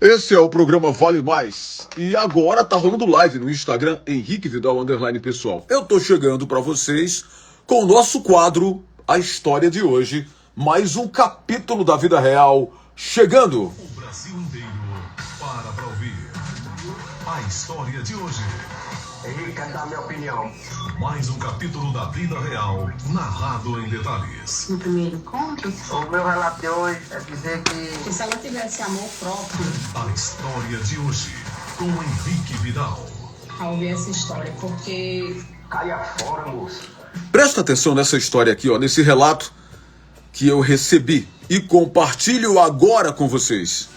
Esse é o programa Vale Mais. E agora tá rolando live no Instagram, Henrique Vidal _pessoal. Eu tô chegando pra vocês com o nosso quadro, a história de hoje. Mais um capítulo da vida real chegando. O Brasil inteiro para pra ouvir a história de hoje. Henrique, quer dar minha opinião? Mais um capítulo da vida real, narrado em detalhes. No primeiro encontro, O meu relato de hoje é dizer que se ela tivesse amor próprio A história de hoje, com Henrique Vidal. ao ouvir essa história, porque caia fora, moço. Presta atenção nessa história aqui, ó, nesse relato que eu recebi e compartilho agora com vocês.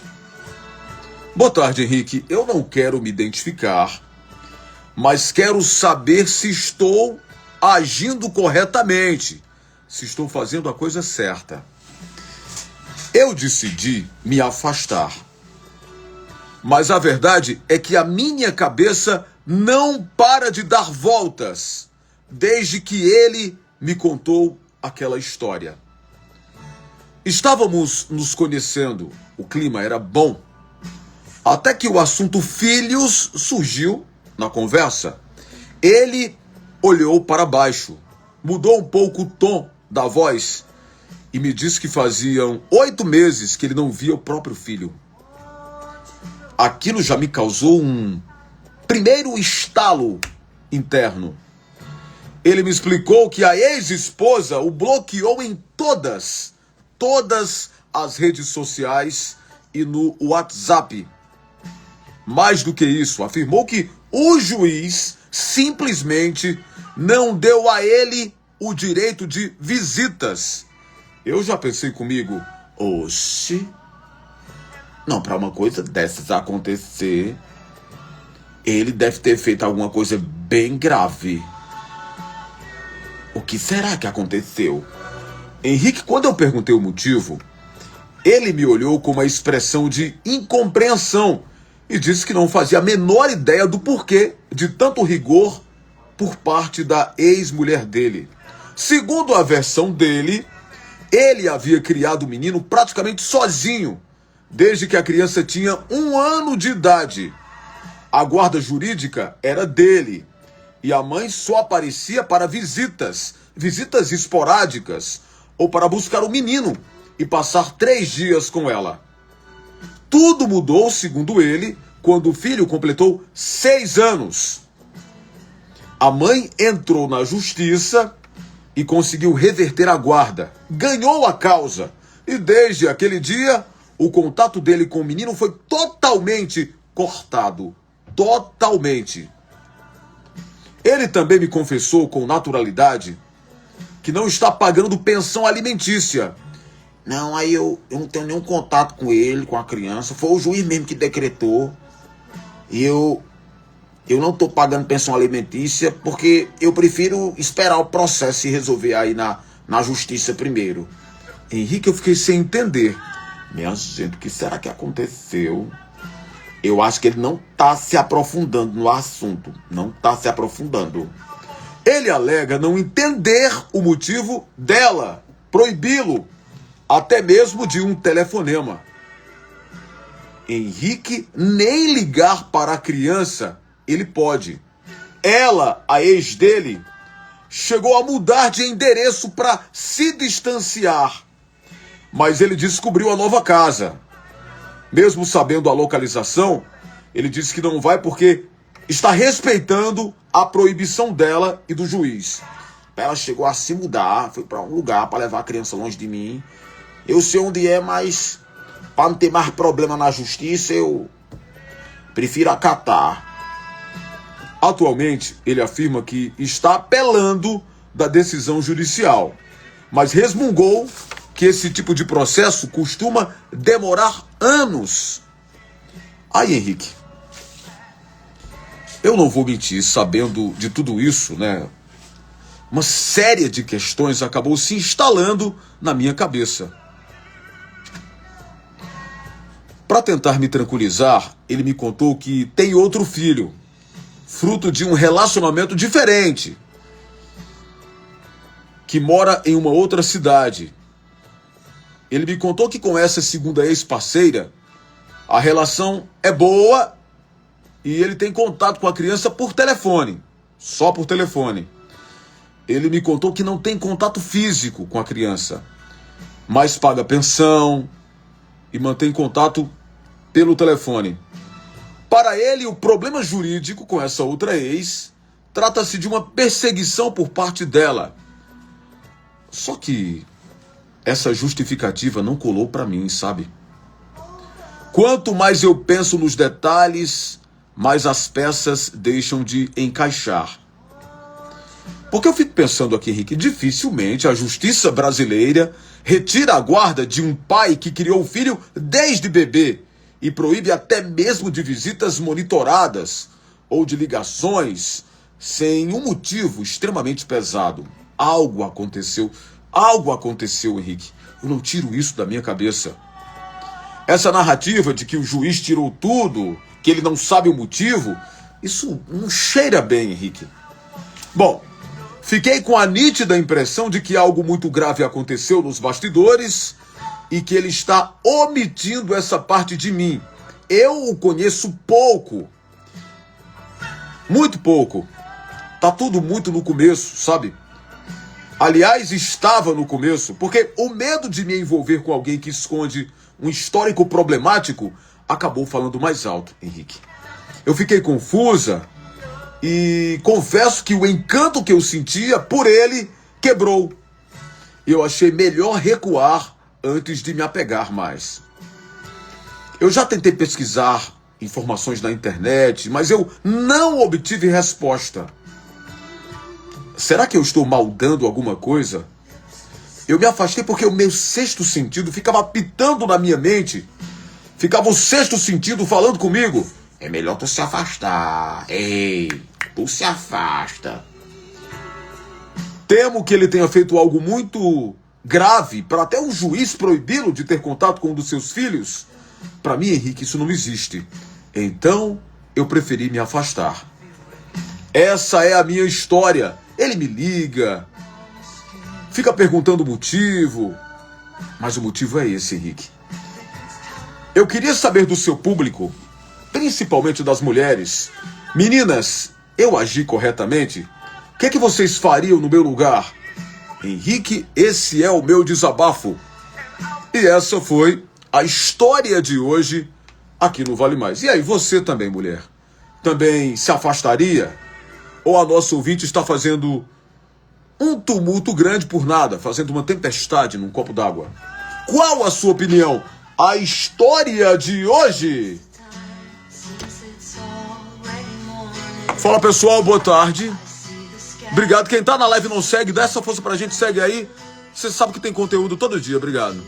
Boa tarde, Henrique. Eu não quero me identificar, mas quero saber se estou agindo corretamente, se estou fazendo a coisa certa. Eu decidi me afastar, mas a verdade é que a minha cabeça não para de dar voltas desde que ele me contou aquela história. Estávamos nos conhecendo, o clima era bom, até que o assunto filhos surgiu na conversa. Ele olhou para baixo, mudou um pouco o tom da voz e me disse que faziam 8 meses que ele não via o próprio filho. Aquilo já me causou um primeiro estalo interno. Ele me explicou que a ex-esposa o bloqueou em todas as redes sociais e no WhatsApp. Mais do que isso, afirmou que o juiz simplesmente não deu a ele o direito de visitas. Eu já pensei comigo, oxe, não, para uma coisa dessas acontecer, ele deve ter feito alguma coisa bem grave. O que será que aconteceu? Henrique, quando eu perguntei o motivo, ele me olhou com uma expressão de incompreensão e disse que não fazia a menor ideia do porquê de tanto rigor por parte da ex-mulher dele. Segundo a versão dele, ele havia criado o menino praticamente sozinho, desde que a criança tinha 1 ano de idade. A guarda jurídica era dele e a mãe só aparecia para visitas esporádicas ou para buscar o menino e passar 3 dias com ela. Tudo mudou, segundo ele, quando o filho completou 6 anos. A mãe entrou na justiça e conseguiu reverter a guarda. Ganhou a causa. E desde aquele dia, o contato dele com o menino foi totalmente cortado. Totalmente. Ele também me confessou com naturalidade que não está pagando pensão alimentícia. Não, aí eu não tenho nenhum contato com ele, com a criança. Foi o juiz mesmo que decretou. E eu não estou pagando pensão alimentícia porque eu prefiro esperar o processo se resolver aí na justiça primeiro. Henrique, eu fiquei sem entender. Minha gente, o que será que aconteceu? Eu acho que ele não está se aprofundando no assunto. Não está se aprofundando. Ele alega não entender o motivo dela proibi-lo, até mesmo de um telefonema. Henrique nem ligar para a criança ele pode. Ela, a ex dele, chegou a mudar de endereço para se distanciar. Mas ele descobriu a nova casa. Mesmo sabendo a localização, ele disse que não vai porque está respeitando a proibição dela e do juiz. Ela chegou a se mudar, foi para um lugar para levar a criança longe de mim. Eu sei onde é, mas para não ter mais problema na justiça, eu prefiro acatar. Atualmente, ele afirma que está apelando da decisão judicial, mas resmungou que esse tipo de processo costuma demorar anos. Aí, Henrique, eu não vou mentir, sabendo de tudo isso, né? Uma série de questões acabou se instalando na minha cabeça. Para tentar me tranquilizar, ele me contou que tem outro filho, fruto de um relacionamento diferente, que mora em uma outra cidade. Ele me contou que com essa segunda ex-parceira, A relação é boa e ele tem contato com a criança por telefone, só por telefone. Ele me contou que não tem contato físico com a criança, mas paga pensão e mantém contato pelo telefone. Para ele, o problema jurídico com essa outra ex trata-se de uma perseguição por parte dela. Só que essa justificativa não colou para mim, sabe? Quanto mais eu penso nos detalhes, mais as peças deixam de encaixar. Porque eu fico pensando aqui, Henrique, dificilmente a justiça brasileira retira a guarda de um pai que criou o filho desde bebê e proíbe até mesmo de visitas monitoradas ou de ligações sem um motivo extremamente pesado. Algo aconteceu, Henrique. Eu não tiro isso da minha cabeça. Essa narrativa de que o juiz tirou tudo, que ele não sabe o motivo, isso não cheira bem, Henrique. Bom, fiquei com a nítida impressão de que algo muito grave aconteceu nos bastidores e que ele está omitindo essa parte de mim. Eu o conheço pouco. Muito pouco. Tá tudo muito no começo, sabe? Aliás, estava no começo, porque o medo de me envolver com alguém que esconde um histórico problemático acabou falando mais alto, Henrique. Eu fiquei confusa e confesso que o encanto que eu sentia por ele quebrou. Eu achei melhor recuar antes de me apegar mais. Eu já tentei pesquisar informações na internet, mas eu não obtive resposta. Será que eu estou maldando alguma coisa? Eu me afastei porque o meu sexto sentido ficava apitando na minha mente. Ficava o sexto sentido falando comigo. É melhor tu se afastar. Ei, tu se afasta. Temo que ele tenha feito algo muito grave para até um juiz proibi-lo de ter contato com um dos seus filhos. Para mim, Henrique, isso não existe. Então, eu preferi me afastar. Essa é a minha história. Ele me liga, fica perguntando o motivo, mas o motivo é esse, Henrique. Eu queria saber do seu público, principalmente das mulheres. Meninas, eu agi corretamente? O que é que vocês fariam no meu lugar? Henrique, esse é o meu desabafo. E essa foi a história de hoje aqui no Vale Mais. E aí, você também, mulher? Também se afastaria? Ou a nossa ouvinte está fazendo um tumulto grande por nada, fazendo uma tempestade num copo d'água? Qual a sua opinião? A história de hoje. Fala, pessoal, boa tarde. Obrigado. Quem tá na live e não segue, dá essa força pra gente, segue aí. Você sabe que tem conteúdo todo dia. Obrigado.